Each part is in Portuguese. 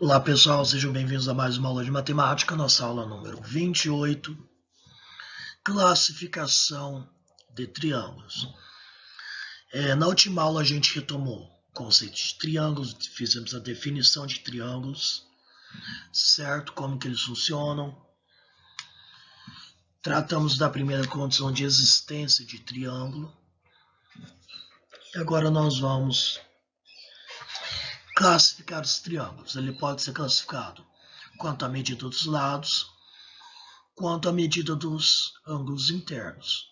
Olá pessoal, sejam bem-vindos a mais uma aula de matemática, nossa aula número 28, classificação de triângulos. Na última aula a gente retomou o conceito de triângulos, fizemos a definição de triângulos, certo? Como que eles funcionam. Tratamos da primeira condição de existência de triângulo. E agora nós vamos classificar os triângulos. Ele pode ser classificado quanto à medida dos lados, quanto à medida dos ângulos internos.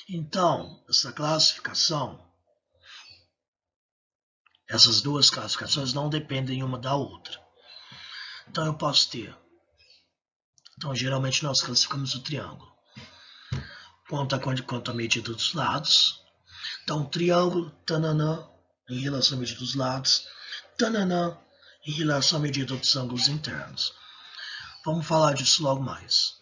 Então, essas duas classificações não dependem uma da outra. Então, eu posso ter. Então, geralmente nós classificamos o triângulo quanto à medida dos lados. Então, o triângulo, tananã, em relação à medida dos lados, tananã, em relação à medida dos ângulos internos. Vamos falar disso logo mais.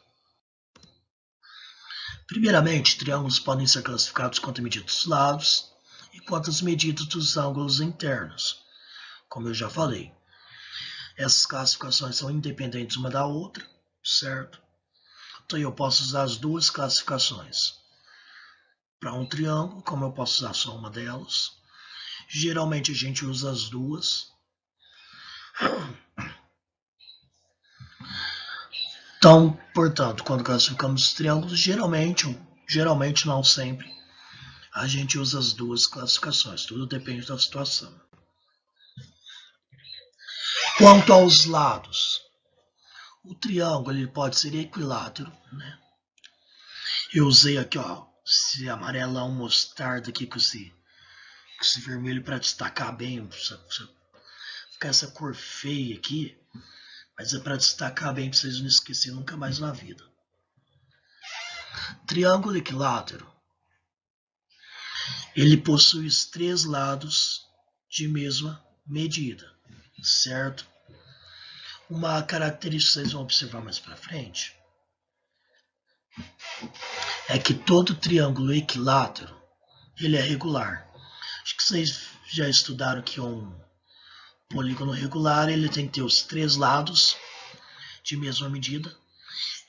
Primeiramente, triângulos podem ser classificados quanto à medida dos lados e quanto às medidas dos ângulos internos, como eu já falei. Essas classificações são independentes uma da outra, certo? Então eu posso usar as duas classificações. Para um triângulo, como eu posso usar só uma delas. Geralmente a gente usa as duas. Então, portanto, quando classificamos os triângulos, geralmente não sempre, a gente usa as duas classificações. Tudo depende da situação. Quanto aos lados, o triângulo ele pode ser equilátero, né? Eu usei aqui, ó, esse amarelão mostarda aqui com esse vermelho para destacar bem, ficar essa cor feia aqui, mas é para destacar bem para vocês não esquecerem nunca mais na vida. Triângulo equilátero, ele possui os três lados de mesma medida, certo? Uma característica que vocês vão observar mais para frente é que todo triângulo equilátero ele é regular. Acho que vocês já estudaram que um polígono regular ele tem que ter os três lados de mesma medida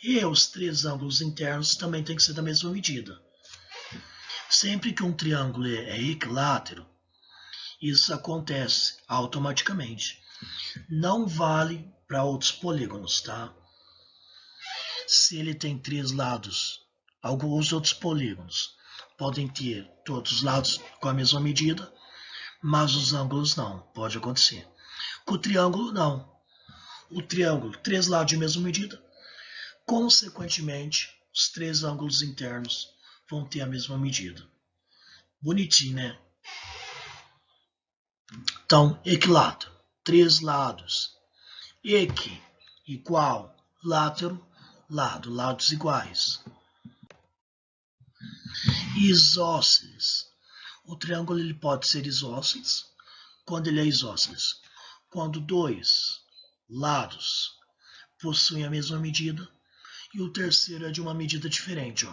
e os três ângulos internos também tem que ser da mesma medida. Sempre que um triângulo é equilátero, isso acontece automaticamente. Não vale para outros polígonos, tá? Se ele tem três lados, alguns outros polígonos podem ter todos os lados com a mesma medida, mas os ângulos não, pode acontecer. Com o triângulo, não. O triângulo, três lados de mesma medida, consequentemente, os três ângulos internos vão ter a mesma medida. Bonitinho, né? Então, equilátero, três lados. Equi, igual, látero, lado, lados iguais. Isósceles. O triângulo ele pode ser isósceles quando ele é isósceles. Quando dois lados possuem a mesma medida e o terceiro é de uma medida diferente.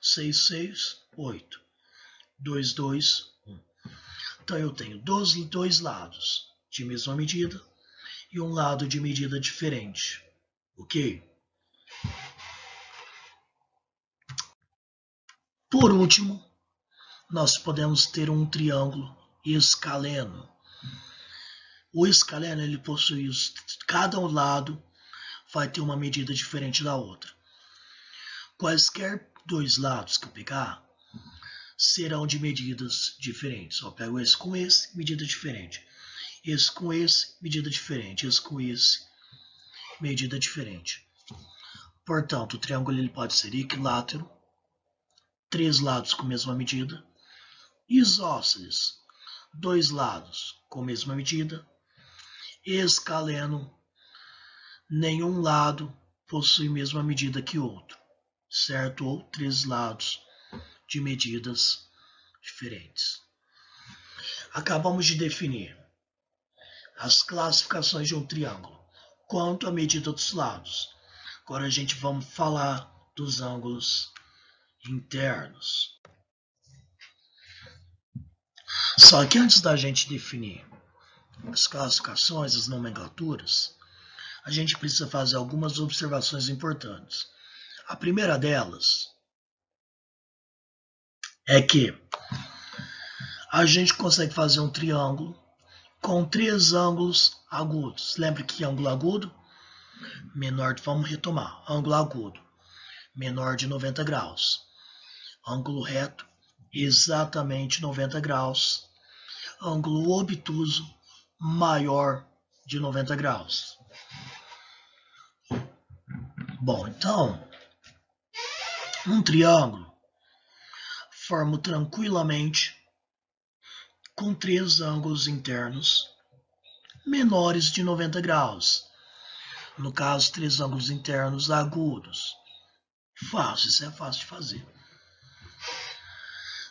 6, 6, 8. 2, 2, 1. Então eu tenho dois lados de mesma medida e um lado de medida diferente. Ok? Por último, nós podemos ter um triângulo escaleno. O escaleno ele possui cada lado vai ter uma medida diferente da outra. Quaisquer dois lados que eu pegar serão de medidas diferentes. Eu pego esse com esse, medida diferente. Esse com esse, medida diferente. Esse com esse, medida diferente. Portanto, o triângulo ele pode ser equilátero, três lados com a mesma medida, isósceles, dois lados com a mesma medida, escaleno, nenhum lado possui a mesma medida que outro, certo? Ou três lados de medidas diferentes. Acabamos de definir as classificações de um triângulo quanto à medida dos lados. Agora a gente vamos falar dos ângulos internos. Só que antes da gente definir as classificações, as nomenclaturas, a gente precisa fazer algumas observações importantes. A primeira delas é que a gente consegue fazer um triângulo com 3 ângulos agudos. Lembra que ângulo agudo? Menor, vamos retomar. Ângulo agudo, menor de 90 graus. Ângulo reto, exatamente 90 graus. Ângulo obtuso, maior de 90 graus. Bom, então, um triângulo formo tranquilamente com 3 ângulos internos menores de 90 graus. No caso, 3 ângulos internos agudos. Fácil, isso é fácil de fazer.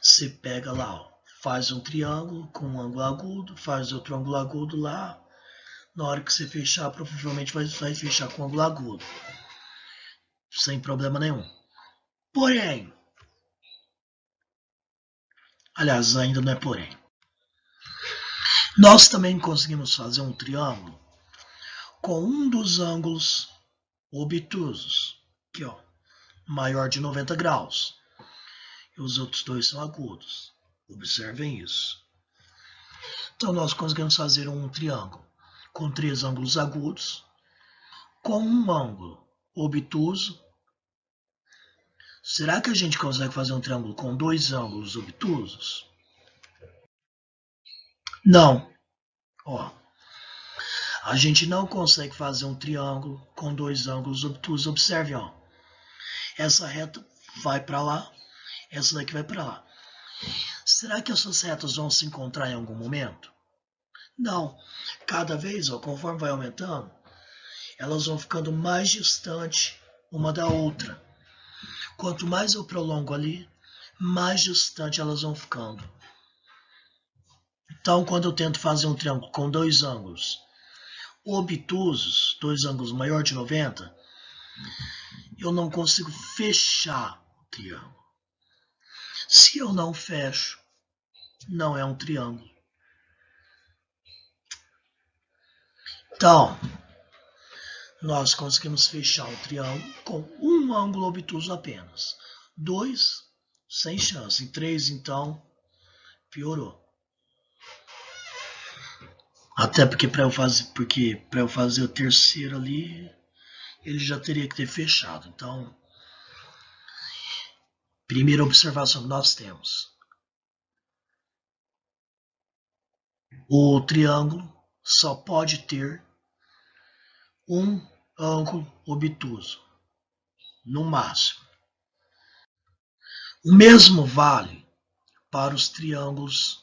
Você pega lá, ó, faz um triângulo com um ângulo agudo, faz outro ângulo agudo lá. Na hora que você fechar, provavelmente vai fechar com ângulo agudo. Sem problema nenhum. Porém, aliás, ainda não é porém. Nós também conseguimos fazer um triângulo com um dos ângulos obtusos, aqui ó, maior de 90 graus. E os outros dois são agudos. Observem isso. Então nós conseguimos fazer um triângulo com 3 ângulos agudos, com um ângulo obtuso. Será que a gente consegue fazer um triângulo com 2 ângulos obtusos? Não. Ó, a gente não consegue fazer um triângulo com 2 ângulos obtusos. Observe, ó. Essa reta vai para lá, essa daqui vai para lá. Será que essas retas vão se encontrar em algum momento? Não. Cada vez, ó, conforme vai aumentando, elas vão ficando mais distantes uma da outra. Quanto mais eu prolongo ali, mais distante elas vão ficando. Então, quando eu tento fazer um triângulo com 2 ângulos obtusos, 2 ângulos maior de 90, eu não consigo fechar o triângulo. Se eu não fecho, não é um triângulo. Então, nós conseguimos fechar o triângulo com um ângulo obtuso apenas. 2, sem chance. Em 3, então, piorou. Até porque para eu fazer o terceiro ali, ele já teria que ter fechado. Então, primeira observação que nós temos. O triângulo só pode ter um ângulo obtuso, no máximo. O mesmo vale para os triângulos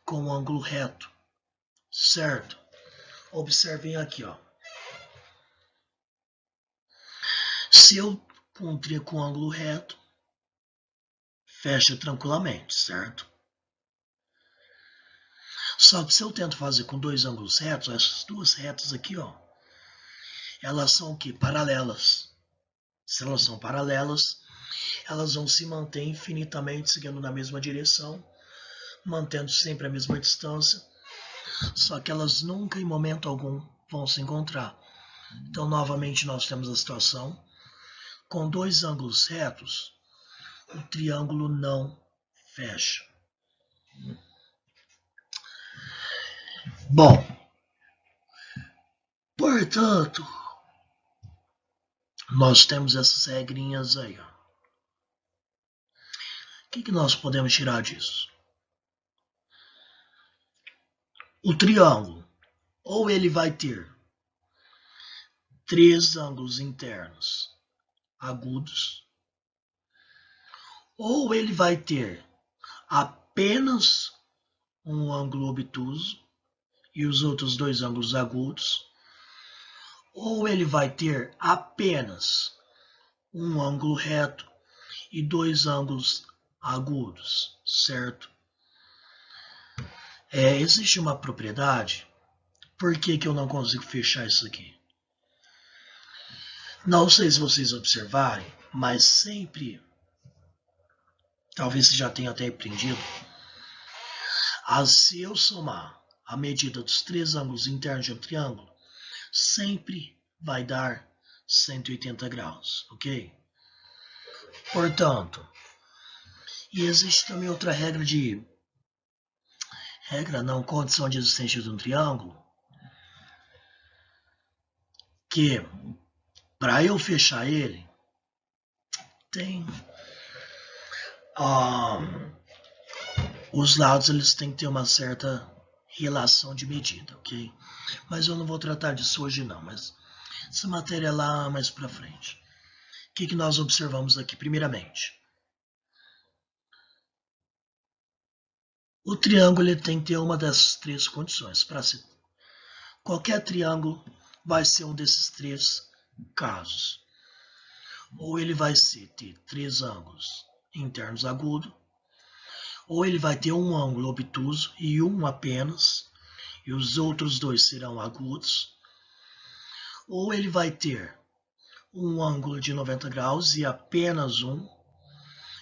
com ângulo reto, certo? Observem aqui, ó. Se eu cumprir com ângulo reto, fecha tranquilamente, certo? Só que se eu tento fazer com 2 ângulos retos, essas duas retas aqui, ó, elas são o quê? Paralelas. Se elas são paralelas, elas vão se manter infinitamente seguindo na mesma direção, mantendo sempre a mesma distância, só que elas nunca, em momento algum, vão se encontrar. Então, novamente, nós temos a situação com 2 ângulos retos, o triângulo não fecha. Bom, portanto, nós temos essas regrinhas aí. Ó. O que nós podemos tirar disso? O triângulo, ou ele vai ter 3 ângulos internos agudos, ou ele vai ter apenas um ângulo obtuso e os outros 2 ângulos agudos, ou ele vai ter apenas um ângulo reto e 2 ângulos agudos, certo? Existe uma propriedade. Por que eu não consigo fechar isso aqui? Não sei se vocês observarem, mas sempre, talvez você já tenha até aprendido, se eu somar a medida dos três ângulos internos de um triângulo sempre vai dar 180 graus, ok? Portanto, e existe também outra condição de existência de um triângulo, que para eu fechar ele, tem os lados eles têm que ter uma certa relação de medida, ok? Mas eu não vou tratar disso hoje não, mas essa matéria é lá mais para frente. O que nós observamos aqui primeiramente? O triângulo ele tem que ter uma dessas três condições. Qualquer triângulo vai ser um desses três casos. Ou ele vai ter três ângulos internos agudos, ou ele vai ter um ângulo obtuso e um apenas, e os outros dois serão agudos, ou ele vai ter um ângulo de 90 graus e apenas um,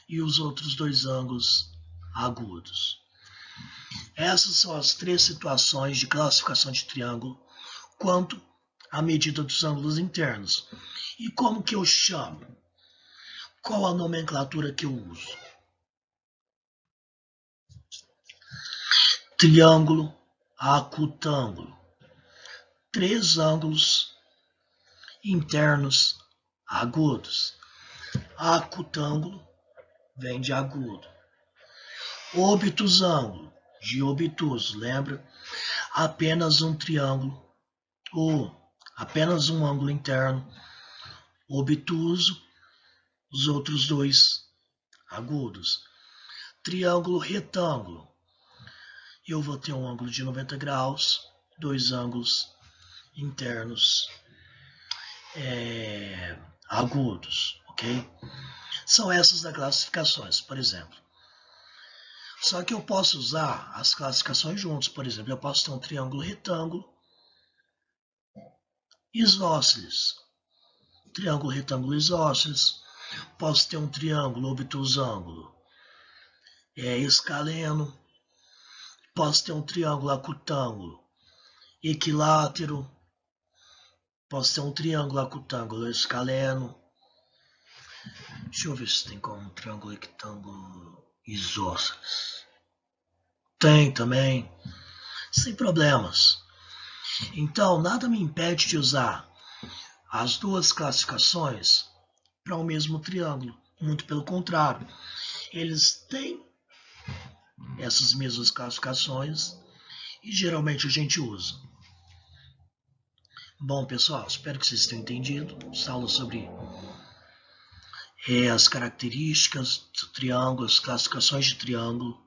e os outros dois ângulos agudos. Essas são as três situações de classificação de triângulo quanto à medida dos ângulos internos. E como que eu chamo? Qual a nomenclatura que eu uso? Triângulo acutângulo. Três ângulos internos agudos. Acutângulo vem de agudo. Obtusângulo, de obtuso, lembra? Apenas um triângulo, ou apenas um ângulo interno obtuso, os outros dois agudos. Triângulo retângulo, eu vou ter um ângulo de 90 graus, dois ângulos internos agudos, ok? São essas as classificações, por exemplo. Só que eu posso usar as classificações juntos, por exemplo, eu posso ter um triângulo retângulo isósceles. Triângulo retângulo isósceles. Posso ter um triângulo obtusângulo escaleno. Posso ter um triângulo acutângulo equilátero. Posso ter um triângulo acutângulo escaleno. Deixa eu ver se tem como um triângulo rectângulo isósceles. Tem também. Sem problemas. Então, nada me impede de usar as duas classificações para o mesmo triângulo. Muito pelo contrário. Eles têm essas mesmas classificações e geralmente a gente usa. Bom, pessoal, espero que vocês tenham entendido. Essa aula sobre as características do triângulo, as classificações de triângulo.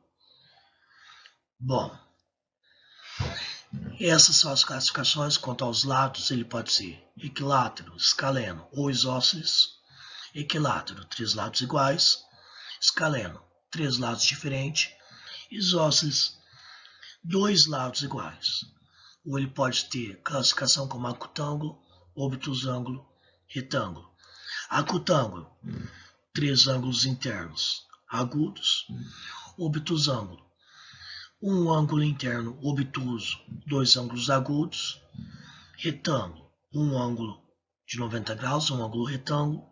Bom, essas são as classificações. Quanto aos lados, ele pode ser equilátero, escaleno ou isósceles. Equilátero, três lados iguais. Escaleno, três lados diferentes. Isósceles, dois lados iguais. Ou ele pode ter classificação como acutângulo, obtusângulo, retângulo. Acutângulo, três ângulos internos agudos. Obtusângulo, um ângulo interno obtuso, dois ângulos agudos. Retângulo, um ângulo de 90 graus, um ângulo retângulo,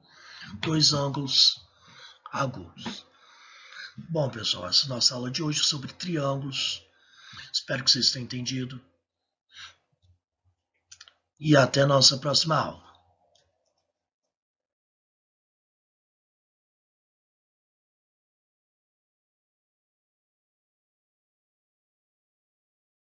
dois ângulos agudos. Bom, pessoal, essa é a nossa aula de hoje sobre triângulos. Espero que vocês tenham entendido. E até a nossa próxima aula.